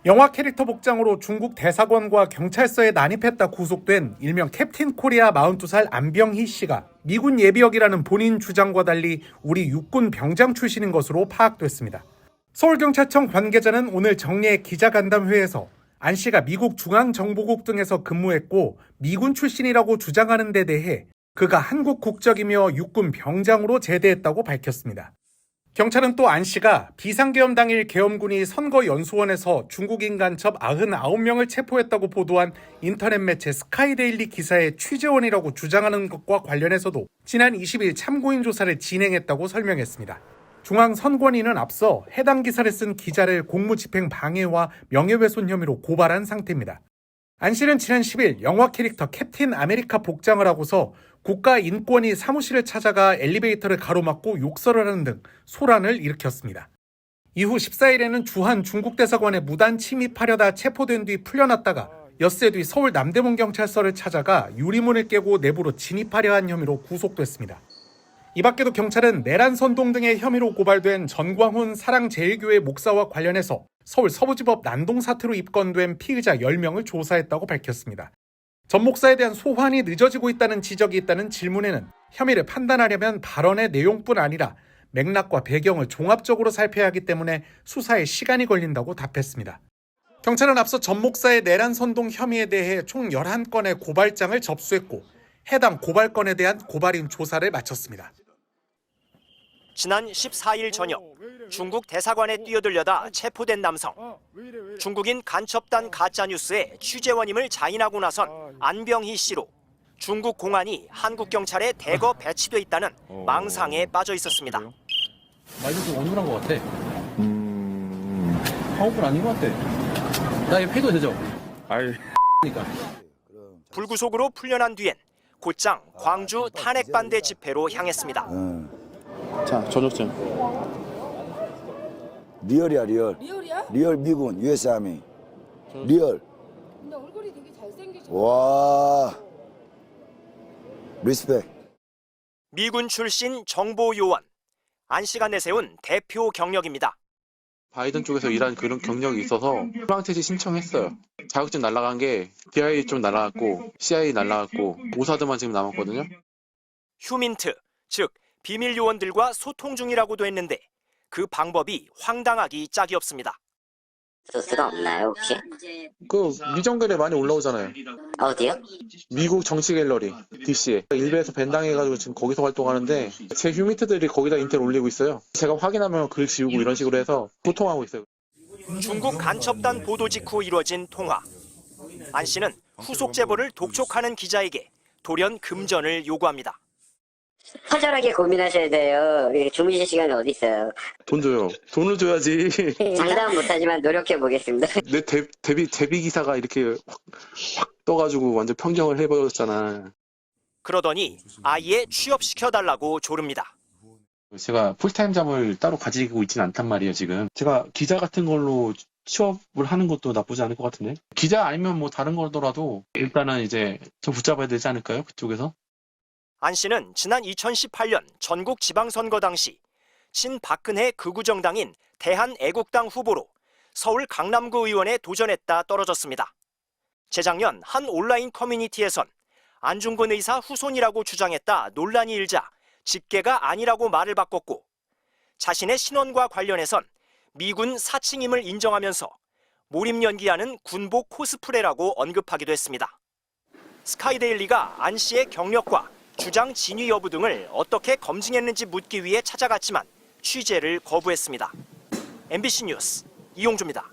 영화 캐릭터 복장으로 중국 대사관과 경찰서에 난입했다 구속된 일명 캡틴 코리아 42살 안병희 씨가 미군 예비역이라는 본인 주장과 달리 우리 육군 병장 출신인 것으로 파악됐습니다. 서울경찰청 관계자는 오늘 정례 기자간담회에서 안 씨가 미국 중앙정보국 등에서 근무했고 미군 출신이라고 주장하는 데 대해 그가 한국 국적이며 육군 병장으로 제대했다고 밝혔습니다. 경찰은 또 안 씨가 비상계엄 당일 계엄군이 선거연수원에서 중국인 간첩 99명을 체포했다고 보도한 인터넷 매체 스카이데일리 기사의 취재원이라고 주장하는 것과 관련해서도 지난 20일 참고인 조사를 진행했다고 설명했습니다. 중앙선관위는 앞서 해당 기사를 쓴 기자를 공무집행 방해와 명예훼손 혐의로 고발한 상태입니다. 안 씨는 지난 10일 영화 캐릭터 캡틴 아메리카 복장을 하고서 국가인권위 사무실을 찾아가 엘리베이터를 가로막고 욕설을 하는 등 소란을 일으켰습니다. 이후 14일에는 주한 중국대사관에 무단 침입하려다 체포된 뒤 풀려났다가 엿새 뒤 서울 남대문경찰서를 찾아가 유리문을 깨고 내부로 진입하려 한 혐의로 구속됐습니다. 이 밖에도 경찰은 내란 선동 등의 혐의로 고발된 전광훈 사랑제일교회 목사와 관련해서 서울 서부지법 난동 사태로 입건된 피의자 10명을 조사했다고 밝혔습니다. 전 목사에 대한 소환이 늦어지고 있다는 지적이 있다는 질문에는 혐의를 판단하려면 발언의 내용뿐 아니라 맥락과 배경을 종합적으로 살펴야 하기 때문에 수사에 시간이 걸린다고 답했습니다. 경찰은 앞서 전 목사의 내란 선동 혐의에 대해 총 11건의 고발장을 접수했고 해당 고발건에 대한 고발인 조사를 마쳤습니다. 지난 14일 저녁 중국 대사관에 뛰어들려다 체포된 남성. 중국인 간첩단 가짜뉴스의 취재원임을 자인하고 나선 안병희 씨로 중국 공안이 한국 경찰에 대거 배치돼 있다는 망상에 빠져 있었습니다. 말도 좀 어눌한 것 같아. 파워풀 아닌 것 같아. 나 이거 패도 되죠? 아이. 그러니까. 불구속으로 풀려난 뒤엔 곧장 광주 탄핵반대 집회로 향했습니다. 자, 전역증. 리얼이야, 리얼. 리얼이야? 리얼 미군, US 아미. 리얼. 근데 얼굴이 되게 잘생기셨어. 와. 리스펙. 미군 출신 정보요원. 안 씨가 내세운 대표 경력입니다. 바이든 쪽에서 일한 그런 경력이 있어서 프랑테지 신청했어요. 자격증 날라간 게 DIA 좀 날라갔고 CIA 날라갔고 모사드만 지금 남았거든요. 휴민트, 즉 비밀 요원들과 소통 중이라고도 했는데 그 방법이 황당하기 짝이 없습니다. 소스가 없나요 혹시? 그 미정글에 많이 올라오잖아요. 어디요? 미국 정치 갤러리 DC에 일베에서 밴당해가지고 지금 거기서 활동하는데 제 휴미트들이 거기다 인텔 올리고 있어요. 제가 확인하면 글 지우고 이런 식으로 해서 소통하고 있어요. 중국 간첩단 보도 직후 이루어진 통화. 안 씨는 후속 제보를 독촉하는 기자에게 돌연 금전을 요구합니다. 처절하게 고민하셔야 돼요. 주무실 시간이 어디 있어요? 돈 줘요. 돈을 줘야지. 장담은 못하지만 노력해 보겠습니다. 내 데뷔 기사가 이렇게 확 떠가지고 완전 평정을 해버렸잖아. 그러더니 아예 취업시켜달라고 조릅니다. 제가 풀타임 잡을 따로 가지고 있지는 않단 말이에요, 지금. 제가 기자 같은 걸로 취업을 하는 것도 나쁘지 않을 것 같은데. 기자 아니면 뭐 다른 거더라도 일단은 이제 좀 붙잡아야 되지 않을까요, 그쪽에서? 안 씨는 지난 2018년 전국 지방선거 당시 친박근혜 극우정당인 대한애국당 후보로 서울 강남구 의원에 도전했다 떨어졌습니다. 재작년 한 온라인 커뮤니티에선 안중근 의사 후손이라고 주장했다 논란이 일자 직계가 아니라고 말을 바꿨고 자신의 신원과 관련해선 미군 사칭임을 인정하면서 몰입 연기하는 군복 코스프레라고 언급하기도 했습니다. 스카이데일리가 안 씨의 경력과 주장 진위 여부 등을 어떻게 검증했는지 묻기 위해 찾아갔지만 취재를 거부했습니다. MBC 뉴스 이용주입니다.